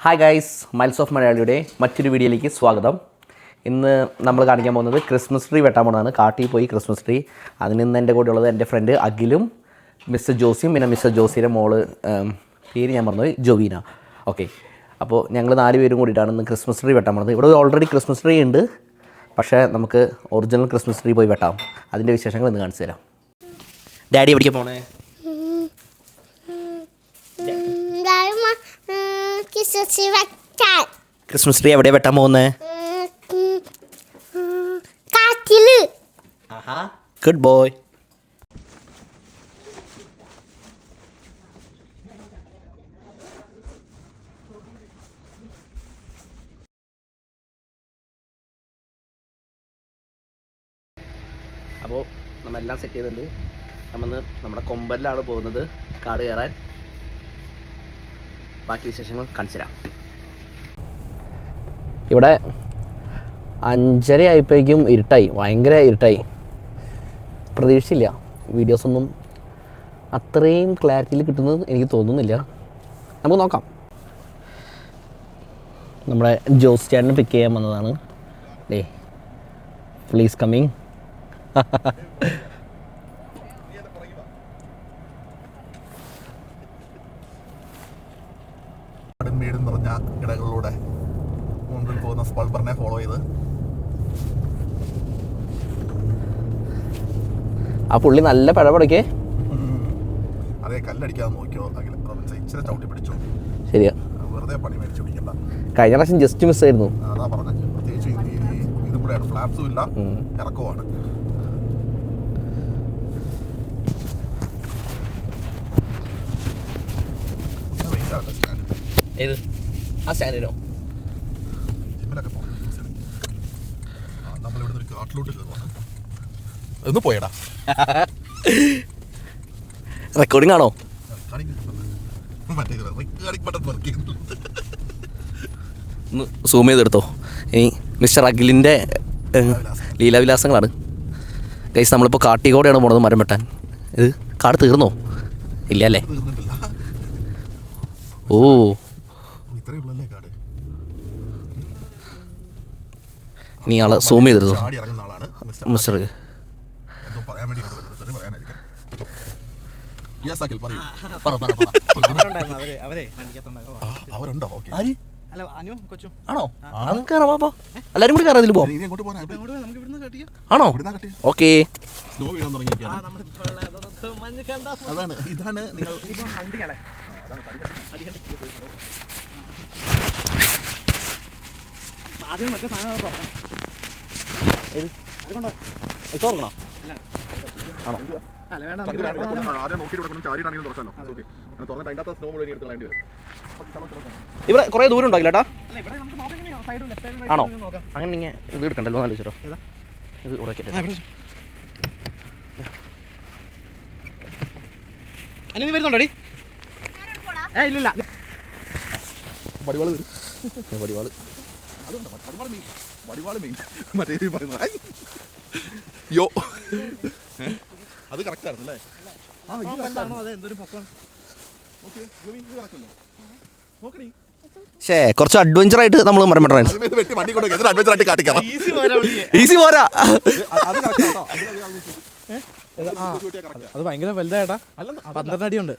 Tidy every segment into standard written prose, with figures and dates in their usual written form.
Hi guys, miles of മലയാളിയുടെ മറ്റൊരു വീഡിയോയിലേക്ക് സ്വാഗതം. ഇന്ന് നമ്മൾ കാണിക്കാൻ പോകുന്നത് ക്രിസ്മസ് ട്രീ വെട്ടാൻ പോകുന്നതാണ്. കാട്ടിൽ പോയി ക്രിസ്മസ് ട്രീ. അതിന് ഇന്ന് എൻ്റെ കൂടെ ഉള്ളത് എൻ്റെ ഫ്രണ്ട് അഖിലും മിസ്റ്റർ ജോസിയും പിന്നെ മിസ്റ്റർ ജോസിയുടെ മോള് പേര് ഞാൻ പറഞ്ഞത് ജോവീന. ഓക്കെ, അപ്പോൾ ഞങ്ങൾ 4 പേരും കൂടിയിട്ടാണ് ഇന്ന് ക്രിസ്മസ് ട്രീ വെട്ടാൻ പോകുന്നത്. ഇവിടെ ഓൾറെഡി ക്രിസ്മസ് ട്രീ ഉണ്ട്, പക്ഷേ നമുക്ക് ഒറിജിനൽ ക്രിസ്മസ് ട്രീ പോയി വെട്ടാം. അതിൻ്റെ വിശേഷങ്ങൾ ഇന്ന് കാണിച്ചു തരാം. ഡാഡി എവിടേക്കാണ് പോണേ? ക്രിസ്മസ് ട്രീ എവിടെയാണ് വെട്ടാൻ പോകുന്നത്? Good boy. അപ്പോൾ നമ്മളെല്ലാം സെറ്റ് ചെയ്തിട്ടുണ്ട്. നമ്മൾ നമ്മുടെ കൊമ്പലിലാണ് പോകുന്നത് കാട് കയറാൻ. ബാക്കി വിശേഷങ്ങൾ കാണിച്ചു തരാം. ഇവിടെ 5:30 ആയപ്പോഴേക്കും ഇരുട്ടായി, ഭയങ്കര ഇരുട്ടായി. പ്രതീക്ഷിച്ചില്ല വീഡിയോസൊന്നും അത്രയും ക്ലാരിറ്റിയിൽ കിട്ടുന്നത് എനിക്ക് തോന്നുന്നില്ല. നമുക്ക് നോക്കാം. നമ്മുടെ ജോസ് ചേട്ടനെ പിക്ക് ചെയ്യാൻ വന്നതാണ്. Day please coming. വീട് നിറഞ്ഞ ഇടകളിലൂടെ മുൻപിൽ പോകുന്ന സ്പൾബറിനെ ഫോളോ ചെയ്ത് ആ പുള്ളി നല്ല പഴപടക്കേ. അതേ കല്ലടിക്കാതെ നോക്കിയോ, ഇച്ചിരി ചവിട്ടി പിടിച്ചോ. ശരിയാ, വെറുതെ പണി മേടിച്ചു പിടിക്കണ്ട. കഴിഞ്ഞ പ്രാവശ്യം ജസ്റ്റ് മിസ്സായിരുന്നു. അതാ പറഞ്ഞത്. പ്രത്യേകിച്ച് ഇതും കൂടെയാണ്, ഫ്ലാപ്സും ഇല്ല, ഇറക്കമാണ്. ഏത് ആ സ്റ്റാൻഡിനോ? ജിമ്മിലൊക്കെ പോകണം. നമ്മളിവിടെ ഒരു കാട്ടിലോട്ട് കയറുവാണ്. ഒന്ന് പോയടാ. റെക്കോർഡിംഗ് ആണോ? ഒന്ന് സൂം ചെയ്തെടുത്തോ. ഇനി മിസ്റ്റർ അഖിലിൻ്റെ ലീലാവിലാസങ്ങളാണ് ഗൈസ്. നമ്മളിപ്പോൾ കാട്ടിക്കോടെയാണ് പോണത് മരം വെട്ടാൻ. ഇത് കാട് തീർന്നോ? ഇല്ല അല്ലേ? ഓ, ഇനി ആളെ സൂം ചെയ്തെടുത്തോ മിസ്റ്റർ. ആണോ? എല്ലാരും കൂടി കയറാം. ഇതിൽ പോവാം. ആണോ? ഓക്കെ. ഇതാണ് നിങ്ങൾ ഇവിടെ കുറേ ദൂരം ഉണ്ടാകില്ല ചേട്ടാ. ആണോ? അങ്ങനെ നിങ്ങൾ ഇത് എടുക്കണ്ടല്ലോ, നല്ല ചേട്ടോ. ഇത് ഉടക്കട്ടെ. വരുന്നുണ്ടോടി? ഇല്ല. വടിവാള് യോ, അത് കറക്റ്റ് ആയിരുന്നല്ലേ? കുറച്ച് അഡ്വഞ്ചർ ആയിട്ട് നമ്മൾ മരം വെട്ടണം. ഈസി പോരാ. അത് ഭയങ്കര വലുതായിട്ടാ. 12 അടിയുണ്ട്.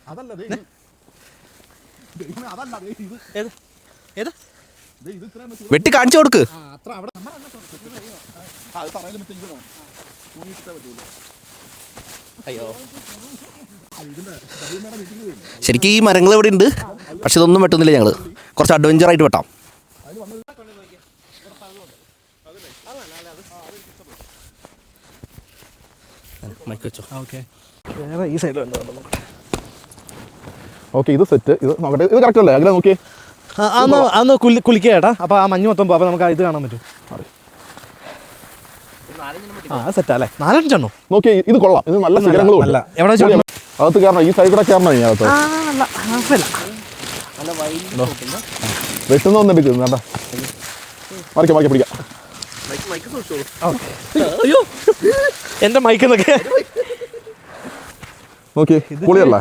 വെട്ടി കാണിച്ചു കൊടുക്ക്. അയ്യോ, ശരിക്കും ഈ മരങ്ങൾ ഇവിടെ ഉണ്ട്, പക്ഷെ ഇതൊന്നും വെട്ടുന്നില്ല. ഞങ്ങൾ കുറച്ച് അഡ്വഞ്ചർ ആയിട്ട് വെട്ടാം. ഈ സൈഡിൽ ഓക്കെ, ഇത് സെറ്റ്. ഇത് നോക്കട്ടെ, ഇത് കറക്റ്റ് അല്ലേ? അങ്ങനെ നോക്കിയേ. അന്ന് കുളിക്കുക ചേട്ടാ. അപ്പൊ ആ മഞ്ഞ് മൊത്തം പോകും. അപ്പൊ നമുക്ക് ഇത് കാണാൻ പറ്റും. സെറ്റാ അല്ലേ? 4-5 നോക്കിയേ, ഇത് കൊള്ളാം. ഇത് നല്ല ശിഖരങ്ങളും അല്ല. എവിടെ അകത്ത് കയറണം. ഈ സൈഡ് കൂടെ കയറണം. അകത്ത് വെട്ടുന്ന എടുക്കുന്നു. വേണ്ട, മറിക്കാം പിടിക്കാം. എന്റെ മൈക്ക് നോക്കിയേ. പൊളിയല്ലേ?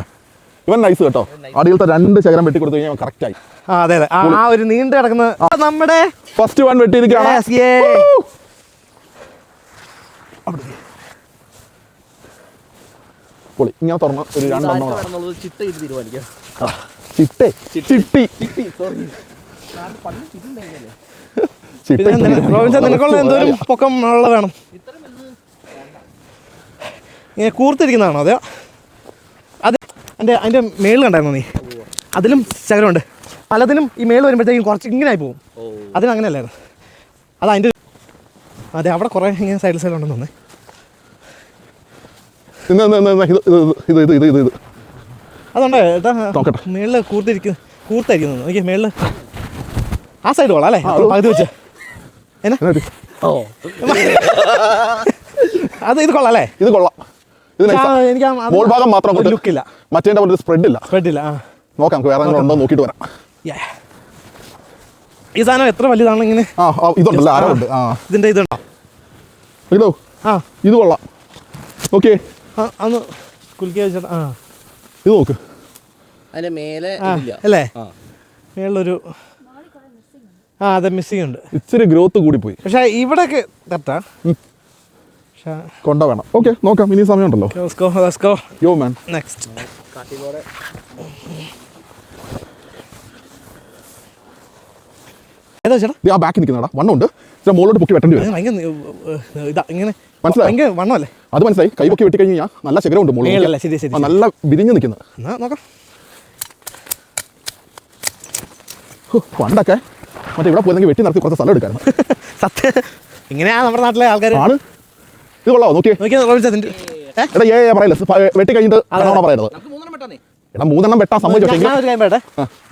ഇവൻ നൈസ് കേട്ടോ. അടിയിലത്തെ 2 ശകലം വെട്ടി കൊടുത്തു കഴിഞ്ഞാൽ കറക്റ്റ് ആയി. അതെ ആ ഒരു നീണ്ടു കിടക്കുന്ന നമ്മുടെ ഫസ്റ്റ് വൺ വെട്ടിയിരിക്കുകയാണ്. പൊളി. ഇങ്ങനെ തുറന്ന് ഒരു 2 നിനക്കുള്ള എന്തോരം പൊക്കം ഉള്ള വേണം. ഇങ്ങനെ കൂർത്തിരിക്കുന്നതാണോ അതെയോ? അത് അതിൻ്റെ മേളിൽ കണ്ടായിരുന്നോ നീ? അതിലും ശകലമുണ്ട്. പലതിനും ഈ മേളിൽ വരുമ്പോഴത്തേക്കും കുറച്ച് ഇങ്ങനെ ആയി പോകും. അതിന് അങ്ങനെയല്ലായിരുന്നു. അത് അതിൻ്റെ അതെ അവിടെ കുറേ ഇങ്ങനെ സൈഡിലുണ്ടെന്ന് തോന്നേ. അതുകൊണ്ട് മേളിൽ കൂർത്തായിരിക്കുന്നു. നോക്കിയാൽ മേളിൽ ആ സൈഡ് കൊള്ളാം അല്ലേ? പകുതി വെച്ച് എന്നാ അത് ഇത് കൊള്ളാം അല്ലേ? ഇത് കൊള്ളാം. എനിക്ക് ഭാഗം മാത്രം ലുക്കില്ല. മറ്റേ സ്പ്രെഡ് ഇല്ല. നോക്കാം വേറെ ഉണ്ടോ നോക്കിയിട്ട് വരാം. ഈ സാധനം എത്ര വലുതാണ് ഇങ്ങനെ? ഇതുണ്ടല്ലോ ഇതിന്റെ ഇതുണ്ടോ? ഇതോ ഇത് കൊള്ളാം. ഓക്കെ അന്ന് കുലുക്കി വെച്ചിട്ട് ഇത് നോക്ക്. അതിന്റെ മേലെ അല്ലേ? മേളിലൊരു അതെ മിസ്സിംഗ് ഉണ്ട്. ഇച്ചിരി ഗ്രോത്ത് കൂടിപ്പോയി. പക്ഷെ ഇവിടെയൊക്കെ കറക്റ്റാ. കൊണ്ട വേണം. ഓക്കെ നോക്കാം, ഇനി സമയമുണ്ടല്ലോ. യോ മാൻ. നെക്സ്റ്റ് ഏതാ ചേട്ടാ? ആ ബാക്കി നിൽക്കുന്നതാ. വണ്ണമുണ്ട്. മുകളിലോട്ട് പൊക്കി വെട്ടേണ്ടി വരും. ഇങ്ങനെ മനസ്സിലായി? വണ്ണമല്ലേ? അത് മനസ്സിലായി. കൈ പൊക്കി വെട്ടി കഴിഞ്ഞാൽ നല്ല ശകരമുണ്ട് മുകളിൽ. നല്ല വിരിഞ്ഞ് നിൽക്കുന്നത്. നോക്കാം. പണ്ടൊക്കെ മറ്റേ ഇവിടെ പോയിരുന്നെങ്കിൽ വെട്ടി നടത്തി കുറച്ച് സ്ഥലം എടുക്കായിരുന്നു. സത്യം ഇങ്ങനെയാ നമ്മുടെ നാട്ടിലെ ആൾക്കാർ. ആണ്. ഇത് കൊള്ളാമോ? നോക്കിയേ. എടാ പറയല്ലേ വെട്ടി കഴിഞ്ഞിട്ട് അതാണോ പറയുന്നത്? എടാ 3 വെട്ടാൻ സമ്മതിച്ചു.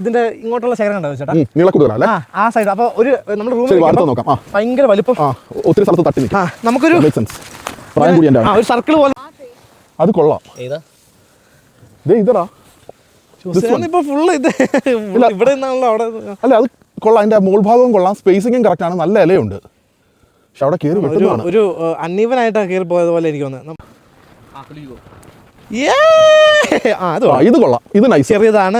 ഇതിന്റെ ഇങ്ങോട്ടുള്ള ശേഖരം കണ്ടോ ചേട്ടാ? നീളക്കൂടുതലല്ലേ? ആ സൈഡ്. അപ്പൊ ഒരു നമ്മുടെ റൂമിൽ നോക്കാം. ഭയങ്കര വലിപ്പം. ഒത്തിരി സ്ഥലത്ത് തട്ടി നിൽക്കും. നമുക്കൊരു പ്രായം കൂടി ഒരു സർക്കിൾ പോലെ. അത് കൊള്ളാം. ഇതടാ ഇപ്പൊ ഫുള്ള് ഇത് ഇവിടെ നിന്നാണല്ലോ അവിടെ. അല്ല അത് കൊള്ളാം. അതിന്റെ മോൾ ഭാഗവും കൊള്ളാം. സ്പേസിങ്ങും കറക്റ്റ് ആണ്. നല്ല ഇലയുണ്ട്. പക്ഷെ അവിടെ കയറി ഒരു അൺഈവൻ ആയിട്ടാണ് കയറി പോയത് പോലെ എനിക്ക് തോന്നുന്നത്. ഇത് കൊള്ളാം. ഇത് നൈസ്. ചെറിയതാണ്.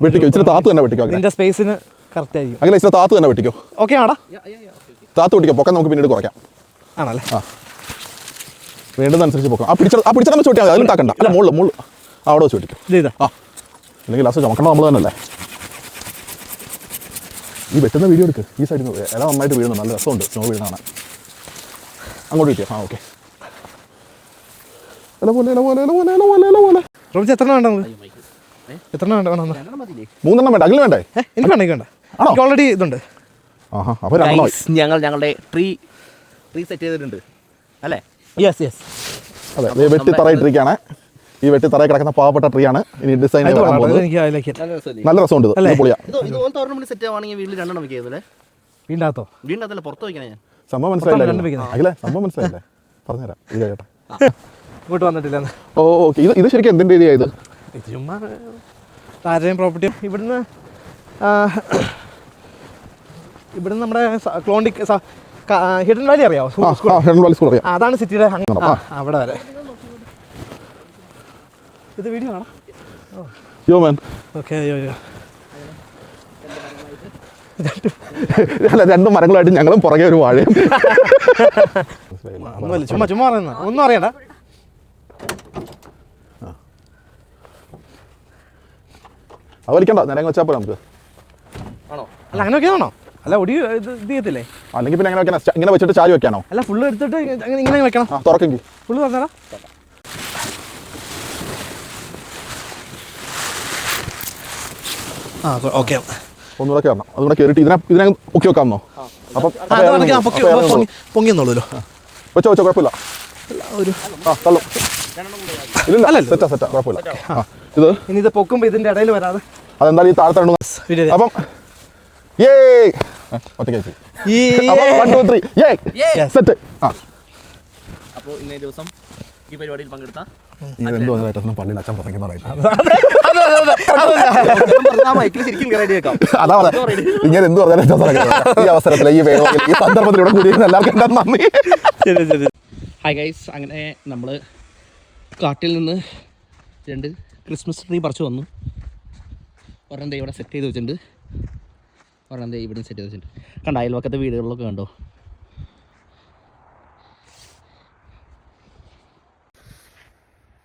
വെട്ടിക്കോ. ഇച്ചിരി താത്ത് തന്നെ വെട്ടിക്കോ. നിന്റെ സ്പേസിന് കറക്റ്റ് ആയിരിക്കും. അങ്ങനെ ഇച്ചിരി താത്ത് തന്നെ വെട്ടിക്കോ. ഓക്കെ ആടാ. താത്ത് വെട്ടിക്കോ. പൊക്കം നമുക്ക് പിന്നീട് കുറയ്ക്കാം. ആണല്ലേ? വേണ്ടതനുസരിച്ച് പൊക്കം. ആ പിടിച്ചിടം വെച്ച് വെട്ടിയാൽ മതി. അതിലും താക്കണ്ട. അല്ല മുകളിൽ അവിടെ വെച്ച് വെട്ടിക്കോ. അല്ലെങ്കിൽ ലാസ്റ്റ് ചുമക്കണം നമ്മൾ തന്നെയല്ലേ. ഈ വെട്ടുന്ന വീഡിയോ എടുക്ക്. ഈ സൈഡിൽ നിന്ന് ഇല നന്നായിട്ട് വീഴുന്നു. നല്ല രസമുണ്ട് സ്നോ വീഴുന്നതാണ്. അങ്ങോട്ട് കിട്ടിയോ? ഓക്കെ. എത്ര വേണ്ട? 3 വേണ്ട. അഖിൽ വേണ്ടേ? എനിക്ക് വേണ്ട. ഓൾറെഡി ഇതുണ്ട്. ഞങ്ങളുടെ ട്രീ സെറ്റ് ചെയ്തിട്ടുണ്ട് അല്ലേ? യെസ്. അതെ, വെട്ടി തറയിട്ടിരിക്കുകയാണ്. ഈ വെട്ടി തറയിൽ കിടക്കുന്ന പാവപ്പെട്ട ട്രീ ആണ്. ഇനി ഡിസൈൻ നല്ല രസമുണ്ട്. സംഭവം മനസ്സിലായില്ലേ? സംഭവം മനസ്സിലായില്ലേ? പറഞ്ഞുതരാം. ഇത് കേട്ടോ. ഇങ്ങോട്ട് വന്നിട്ടില്ല. ഓക്കെ. ഇത് ശരിക്കും എന്തിൻ്റെ ഏരിയ? ഇത് ചുമ്മാ താരയും പ്രോപ്പർട്ടിയും. ഇവിടുന്ന് നമ്മുടെ ക്ലോണ്ടിക് ഹിഡൻ വാലി അറിയാമോ? ഹിഡൻ വാലി സ്കൂൾ അറിയാം. അതാണ് സിറ്റിയുടെ അവിടെ വരെ. ഇത് വീഡിയോ ആണോ? യോ മാൻ. ഓക്കെ. അല്ല 2 മരങ്ങളായിട്ട് ഞങ്ങളും പുറകെ ഒരു വാഴയും. ചുമ്മാ പറയുന്ന ഒന്നും അറിയണ്ട. അവരിക്കണ്ട. നേരം വെച്ചാൽ പോലെ നമുക്ക്. അല്ല അങ്ങനെ വെക്കാനാണോ? അല്ല ഒടി ഇത് ചെയ്യത്തില്ലേ? അല്ലെങ്കിൽ പിന്നെ എങ്ങനെ വെക്കണം? ഇങ്ങനെ വെച്ചിട്ട് ചാരി വെക്കാനോ? അല്ല ഫുള്ള് എടുത്തിട്ട് ഇങ്ങനെ വെക്കണം. തുറക്കെങ്കിൽ ഫുള്ള് തുറന്നേടാ. ഓക്കെ. ഒന്നുകൂടെ കയറണം. അതുകൂടെ കയറിയിട്ട് ഇതിനെ പൊക്കി വെക്കാമെന്നോ? അപ്പം പൊങ്ങിയെന്നുള്ളൂ. വെച്ചോ കുഴപ്പമില്ല. തള്ളും. ഇല്ല സെറ്റാ കുഴപ്പമില്ല. ഇനി ഇത് പൊക്കുമ്പോൾ ഇതിന്റെ ഇടയിൽ വരാതെ അതെന്തായാലും ഈ താഴത്തെ. അപ്പം ഒറ്റയ്ക്ക് 1 2 3 സെറ്റ്. അപ്പോൾ ഇന്നേ ദിവസം ഈ പരിപാടിയിൽ പങ്കെടുത്ത പള്ളിയിൽ അച്ഛൻ പറയുന്ന ഇങ്ങനെ എന്ത് പറഞ്ഞാലും ഈ അവസരത്തിൽ ഈ സന്ദർഭത്തിലൂടെ കൂടിയിരുന്ന എല്ലാവർക്കും എന്താ നന്ദി. ഹായ് ഗൈസ്, അങ്ങനെ നമ്മൾ കാട്ടിൽ നിന്ന് 2 ക്രിസ്മസ് ട്രീ പറിച്ചു വന്നു. ഒരെണ്ണം ഇവിടെ സെറ്റ് ചെയ്ത് വെച്ചിട്ടുണ്ട്, ഒരെണ്ണം ഇവിടെ സെറ്റ് ചെയ്ത് വെച്ചിട്ടുണ്ട്. കണ്ടോ അയൽവക്കത്തെ വീടുകളിലൊക്കെ കണ്ടോ.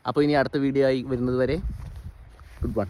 അപ്പോൾ ഇനി അടുത്ത വീഡിയോ ആയി വരുന്നത് വരെ ഗുഡ് ബൈ.